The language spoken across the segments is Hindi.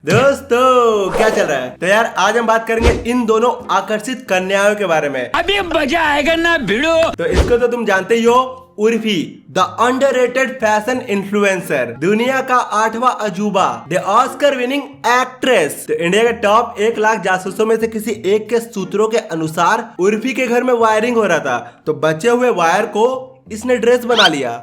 दोस्तों क्या चल रहा है? तो यार आज हम बात करेंगे इन दोनों आकर्षित कन्याओं के बारे में। अभी मजा आएगा ना भिड़ो। तो इसको तो तुम जानते ही हो, Urfi the underrated fashion influencer, दुनिया का 8वां अजूबा, द ऑस्कर विनिंग एक्ट्रेस। तो इंडिया के टॉप 1 लाख जासूसों में से किसी एक के सूत्रों के अनुसार उर्फी के घर में वायरिंग हो रहा था, तो बचे हुए वायर को इसने ड्रेस बना लिया।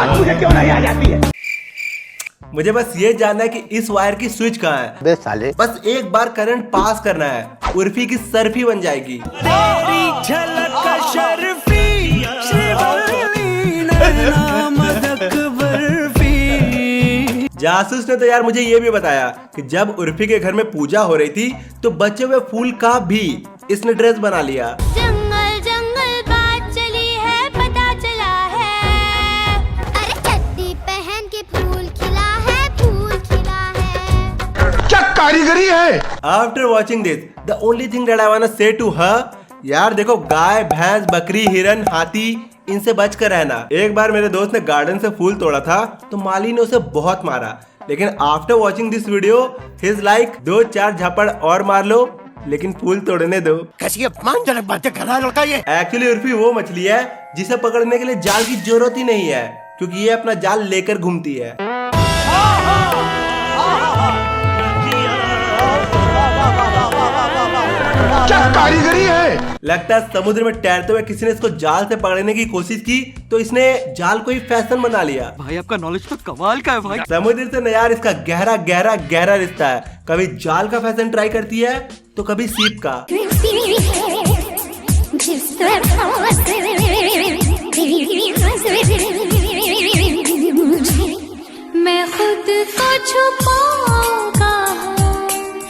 मुझे क्यों नहीं आ जाती है? मुझे बस ये जानना है कि इस वायर की स्विच कहाँ है। बे साले, बस एक बार करंट पास करना है, उर्फी की सर्फी बन जाएगी। जासूस ने तो यार मुझे ये भी बताया कि जब उर्फी के घर में पूजा हो रही थी तो बचे हुए फूल का भी इसने ड्रेस बना लिया। जंगल जंगल बात चली है, पता चला है, अरे चड्डी पहन के फूल खिला है, फूल खिला है। क्या कारीगरी है। After watching this the only thing that I want to say to her, यार देखो गाय भैंस बकरी हिरन हाथी इनसे बच कर रहना। एक बार मेरे दोस्त ने गार्डन से फूल तोड़ा था तो माली ने उसे बहुत मारा, लेकिन after watching this video he is like 2-4 झपड़ और मार लो लेकिन फूल तोड़ने दो। कैसी अपमानजनक बातें कर रहा है लड़का ये। एक्चुअली उर्फी वो मछली है जिसे पकड़ने के लिए जाल की जरूरत ही नहीं है, क्योंकि ये अपना जाल लेकर घूमती है। क्या कारीगरी है। लगता है समुद्र में तैरते हुए किसी ने इसको जाल से पकड़ने की कोशिश की तो इसने जाल को ही फैशन बना लिया। भाई आपका नॉलेज तो कमाल का है भाई। समुद्र से न यार इसका गहरा गहरा गहरा रिश्ता है। कभी जाल का फैशन ट्राई करती है तो कभी सीप का। मैं खुद को छुपाऊंगा।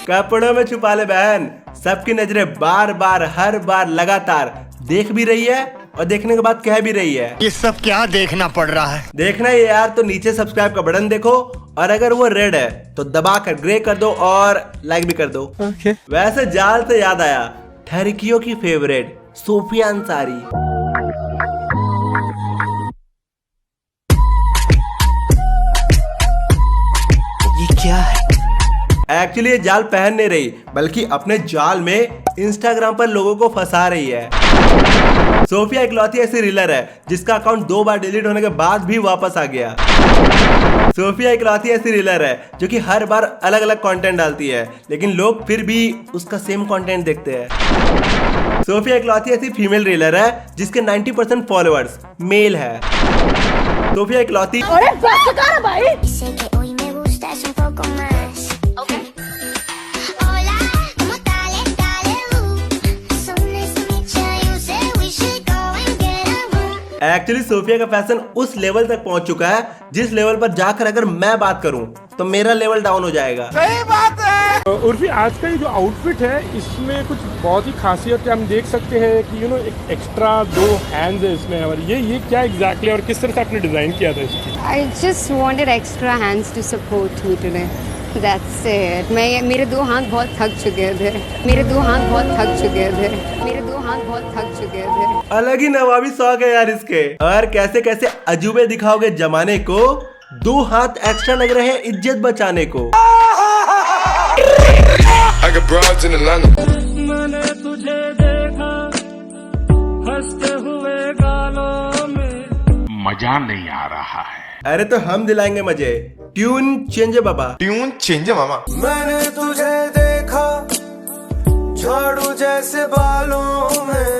कपड़ों में छुपा ले बहन, सबकी नजरें बार बार हर बार लगातार देख भी रही है और देखने के बाद कह भी रही है। ये सब क्या देखना पड़ रहा है। देखना है यार तो नीचे सब्सक्राइब का बटन देखो, और अगर वो रेड है तो दबा कर ग्रे कर दो और लाइक भी कर दो। वैसे जाल से याद आया, ठरकियों की फेवरेट सोफिया अंसारी। ये क्या है। एक्चुअली ये जाल पहन नहीं रही, बल्कि अपने जाल में इंस्टाग्राम पर लोगों को फंसा रही है। सोफिया इकलौती ऐसी रीलर है जिसका अकाउंट 2 बार डिलीट होने के बाद भी वापस आ गया। सोफिया इकलौती ऐसी रीलर है जो कि हर बार अलग अलग कंटेंट डालती है, लेकिन लोग फिर भी उसका सेम कंटेंट देखते हैं। सोफिया इकलौती ऐसी फीमेल रीलर है जिसके 90% फॉलोअर्स मेल है। सोफिया इकलौती एक्चुअली सोफिया का फैशन उस लेवल तक पहुंच चुका है जिस लेवल पर जाकर अगर मैं बात करूं तो मेरा लेवल डाउन हो जाएगा। सही बात है। उर्फी आज का ये जो आउटफिट है इसमें कुछ बहुत ही खासियत है। हम देख सकते हैं कि एक एक्स्ट्रा 2 हैंड्स है इसमें, और ये क्या एग्जैक्टली और किस तरह से आपने डिजाइन किया था इसकी? I just wanted extra hands to support me today. That's it. मेरे 2 हाथ बहुत थक चुके थे। मेरे 2 हाथ बहुत थक चुके थे। मेरे 2 हाथ बहुत थक चुके थे। अलग ही नवाबी शौक है यार इसके। और कैसे कैसे अजूबे दिखाओगे जमाने को, 2 हाथ एक्स्ट्रा लग रहे हैं इज्जत बचाने को। मैंने तुझे देखा हंसते हुए गालों में। मजा नहीं आ रहा है। अरे तो हम दिलाएंगे मजे। ट्यून चेंज बाबा। ट्यून चेंज मामा। मैंने तुझे देखा झाड़ू जैसे बालों में,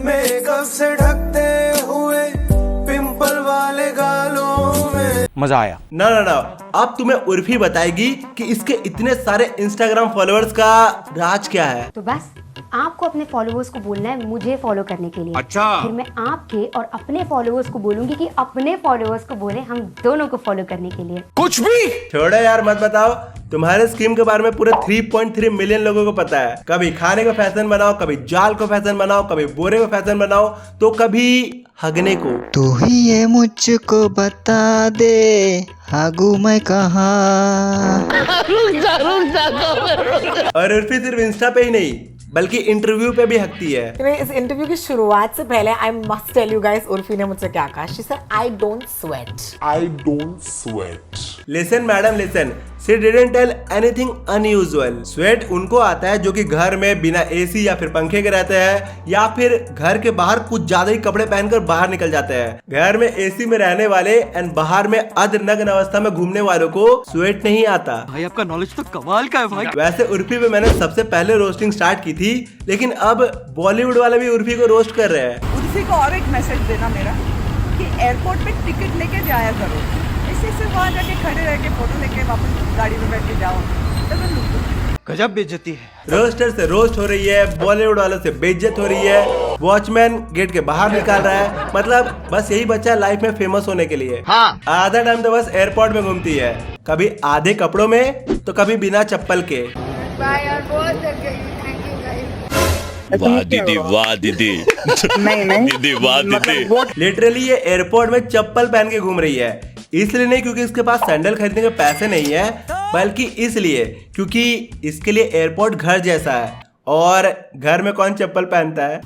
मेकअप से ढकते हुए पिंपल वाले गालों में। मजा आया। ना ना ना, अब तुम्हें उर्फी बताएगी कि इसके इतने सारे इंस्टाग्राम फॉलोअर्स का राज क्या है। तो बस आपको अपने फॉलोअर्स को बोलना है मुझे फॉलो करने के लिए। अच्छा। फिर मैं आपके और अपने फॉलोअर्स को बोलूंगी कि अपने फॉलोअर्स को बोले हम दोनों को फॉलो करने के लिए। कुछ भी छोड़ो यार मत बताओ, तुम्हारे स्कीम के बारे में पूरे 3.3 मिलियन लोगों को पता है। कभी खाने का फैशन बनाओ, कभी जाल को फैशन बनाओ, कभी बोरे को फैशन बनाओ, तो कभी हगने को। तू ही ये मुझको बता दे हागू मैं कहाँ। और उर्फी सिर्फ इंस्टा पे ही नहीं बल्कि इंटरव्यू पे भी हकती है। इस इंटरव्यू की शुरुआत से पहले I must tell you guys Urfi ने मुझसे क्या कहा। She said I don't sweat. Listen madam listen, she didn't tell anything unusual. Sweat उनको आता है जो कि घर में बिना एसी या फिर पंखे के रहते हैं, या फिर घर के बाहर कुछ ज्यादा ही कपड़े पहनकर बाहर निकल जाते हैं। घर में एसी में रहने वाले एंड बाहर में अर्धनग्न अवस्था में घूमने वालों को स्वेट नहीं आता। भाई आपका नॉलेज तो कमाल का है भाई। वैसे उर्फी पे मैंने सबसे पहले रोस्टिंग स्टार्ट की थी, लेकिन अब बॉलीवुड वाले भी उर्फी को रोस्ट कर रहे हैं। उर्फी को और एक मैसेज देना मेरा कि एयरपोर्ट पे टिकट लेके जाया करो, इससे सिर्फ वहाँ जाके खड़े रह के फोटो लेके वापस गाड़ी में बैठ के जाओ। गजब बेइज्जती है। रोस्टर से रोस्ट हो रही है, बॉलीवुड वालों से बेइज्जत हो रही है, वॉचमैन गेट के बाहर निकाल रहा है। मतलब बस यही बच्चा लाइफ में फेमस होने के लिए। हाँ। आधा टाइम तो बस एयरपोर्ट में घूमती है, कभी आधे कपड़ों में तो कभी बिना चप्पल के। बाय यार, बहुत थक गई। Thank you guys. वाह दीदी वाह दीदी दीदी वाह दीदी। लिटरली ये एयरपोर्ट में चप्पल पहन के घूम रही है, इसलिए नहीं क्योंकि इसके पास सैंडल खरीदने के पैसे नहीं है, बल्कि इसलिए क्योंकि इसके लिए एयरपोर्ट घर जैसा है, और घर में कौन चप्पल पहनता है।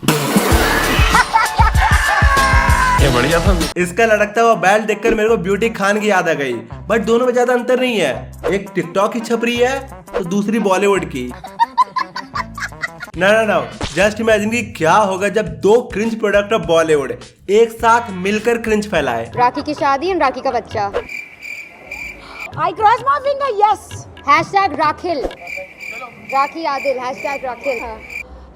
ये बढ़िया था। इसका लटकता हुआ बेल्ट देखकर मेरे को ब्यूटी खान की याद आ गई, बट दोनों में ज्यादा अंतर नहीं है। एक टिकटॉक की छपरी है तो दूसरी बॉलीवुड की। ना जस्ट इमेजिन कि क्या होगा जब दो क्रिंज प्रोडक्ट ऑफ बॉलीवुड एक साथ मिलकर क्रिंज फैलाए। राखी की शादी और राखी का बच्चा। आई क्रॉस माय फिंगर, यस। #राखिल, राखी आदिल, #राखिल।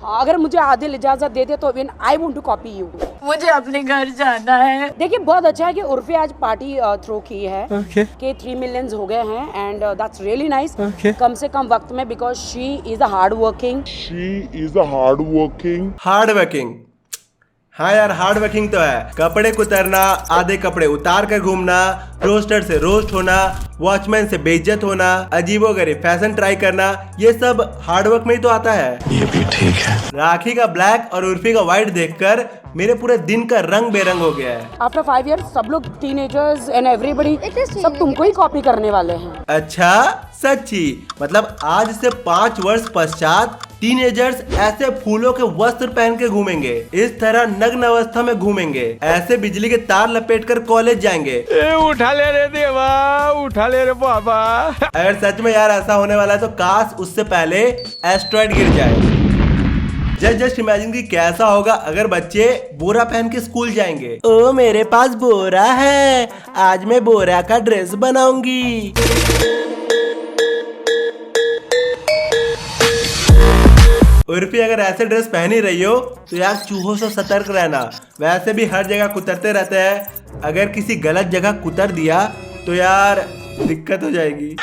हाँ, अगर मुझे आदिल इजाजत दे दे तो even I want to copy you. मुझे अपने घर जाना है। देखिए बहुत अच्छा है कि उर्फी आज पार्टी थ्रो की है कि 3 मिलियंस हो गए हैं, एंड दैट्स रियली नाइस। कम से कम वक्त में, because she is a hard working. हाँ यार, हार्ड वर्किंग तो है। कपड़े कुतरना, आधे कपड़े उतार कर घूमना, रोस्टर से रोस्ट होना, वॉचमैन से बेइज्जत होना, अजीबोगरीब फैशन ट्राई करना, ये सब हार्ड वर्क में ही तो आता है। ये भी ठीक है। राखी का ब्लैक और उर्फी का व्हाइट देखकर मेरे पूरे दिन का रंग बेरंग हो गया है। आफ्टर 5 years सब लोग टीनेजर्स एंड एवरीबॉडी सब तुमको ही कॉपी करने वाले हैं। अच्छा सच्ची? मतलब आज से 5 वर्ष पश्चात टीनेजर्स ऐसे फूलों के वस्त्र पहन के घूमेंगे, इस तरह नग्न अवस्था में घूमेंगे, ऐसे बिजली के तार लपेटकर कॉलेज जाएंगे। उठा ले रे देवा, उठा ले रे बाबा। अगर सच में यार ऐसा होने वाला है तो काश उससे पहले एस्ट्रॉइड गिर जाए। जस्ट इमेजिन कि कैसा होगा अगर बच्चे बोरा पहन के स्कूल जाएंगे। ओ मेरे पास बोरा है, आज मैं बोरा का ड्रेस बनाऊंगी। उर्फी अगर ऐसे ड्रेस पहन ही रही हो तो यार चूहों से सतर्क रहना। वैसे भी हर जगह कुतरते रहते हैं, अगर किसी गलत जगह कुतर दिया तो यार दिक्कत हो जाएगी।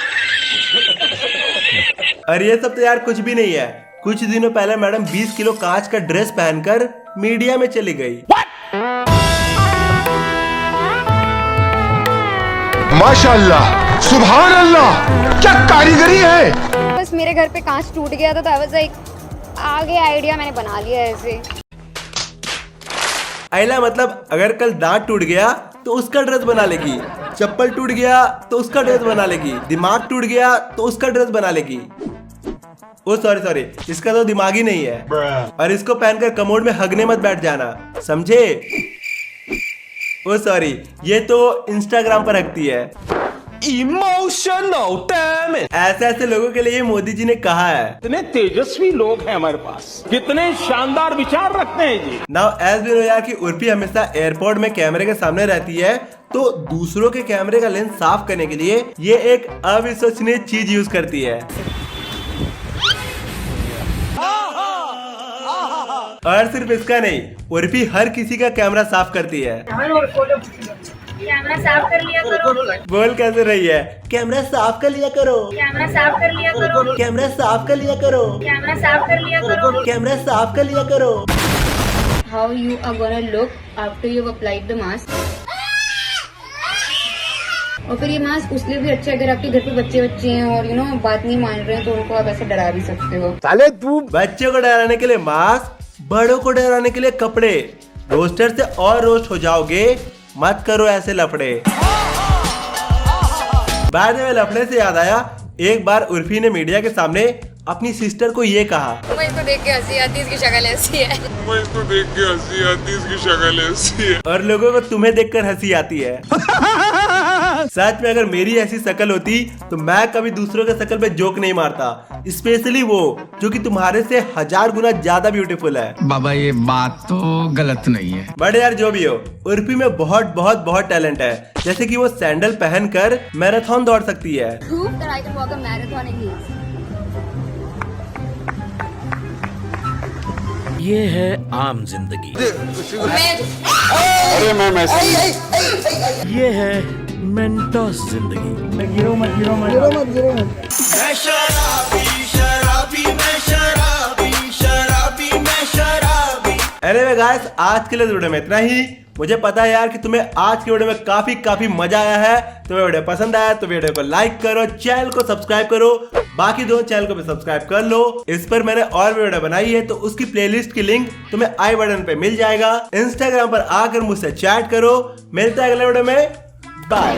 और ये सब तो यार कुछ भी नहीं है। कुछ दिनों पहले मैडम 20 किलो कांच का ड्रेस पहनकर मीडिया में चली गई। माशाअल्लाह, सुभान अल्लाह, क्या कारीगरी है। बस मेरे घर पे कांच टूट गया था तो आई वाज लाइक, आगे आइडिया मैंने बना लिया ऐसे। आइला मतलब अगर कल दांत टूट गया तो उसका ड्रेस बना लेगी, चप्पल टूट गया तो उसका ड्रेस बना लेगी, दिमाग टूट गया तो उसका ड्रेस बना लेगी। ओ सॉरी, इसका तो दिमाग ही नहीं है। और इसको पहनकर कमोड में हगने मत बैठ जाना, समझे? ओ सॉरी, ये तो इंस्टाग्राम पर हगती है। Emotional damn it. ऐसे लोगों के लिए मोदी जी ने कहा है। इतने तेजस्वी लोग हैं हमारे पास, कितने शानदार विचार रखते हैं जी। नाउ एज वी नो यार कि उर्फी हमेशा एयरपोर्ट में कैमरे के सामने रहती है, तो दूसरों के कैमरे का लेंस साफ करने के लिए ये एक अविश्वसनीय चीज यूज करती है। और सिर्फ इसका नहीं, उर्फी हर किसी का कैमरा साफ करती है। कैमरा साफ कर लिया करो। बोल कैसे रही है? कैमरा साफ कर लिया करो, कैमरा साफ कर लिया करो, कैमरा साफ कर लिया करो, कैमरा साफ कर लिया करो, कैमरा साफ कर लिया करो। How you are gonna look after you've applied the mask? और फिर ये मास्क उसलिए भी अच्छा है अगर आपके घर पे बच्चे हैं और बात नहीं मान रहे हैं तो उनको आप ऐसे डरा भी सकते हो। साले तू बच्चों को डराने के लिए मास्क, बड़ों को डराने के लिए कपड़े। रोस्टर से और रोस्ट हो जाओगे, मत करो ऐसे लफड़े। बाद में लफड़े से याद आया, एक बार उर्फी ने मीडिया के सामने अपनी सिस्टर को ये कहा, मुझको देख के हंसी आती, इसकी शक्ल ऐसी है। मुझको देख के हंसी आती, इसकी शक्ल ऐसी है। और लोगों को तुम्हें देखकर हंसी आती है। सच में अगर मेरी ऐसी शक्ल होती तो मैं कभी दूसरों के शक्ल पे जोक नहीं मारता, स्पेशली वो जो कि तुम्हारे से 1000 गुना ज्यादा ब्यूटीफुल है। बाबा ये बात तो गलत नहीं है। बट यार जो भी हो, उर्फी में बहुत बहुत बहुत टैलेंट है। जैसे कि वो सैंडल पहनकर मैराथन दौड़ सकती है। ये है आम जिंदगी। अरे मैं ये है मेंटोस जिंदगी। अरे गाइस, आज के लिए वीडियो में इतना ही। मुझे पता है यार कि तुम्हें आज की वीडियो में काफी मजा आया है। तुम्हें वीडियो पसंद आया तो वीडियो को लाइक करो, चैनल को सब्सक्राइब करो, बाकी दो चैनल को भी सब्सक्राइब कर लो। इस पर मैंने और भी वीडियो बनाई है तो उसकी प्लेलिस्ट की लिंक तुम्हें आई बटन पे मिल जाएगा। इंस्टाग्राम पर आकर मुझसे चैट करो। मिलते हैं अगले वीडियो में, बाय।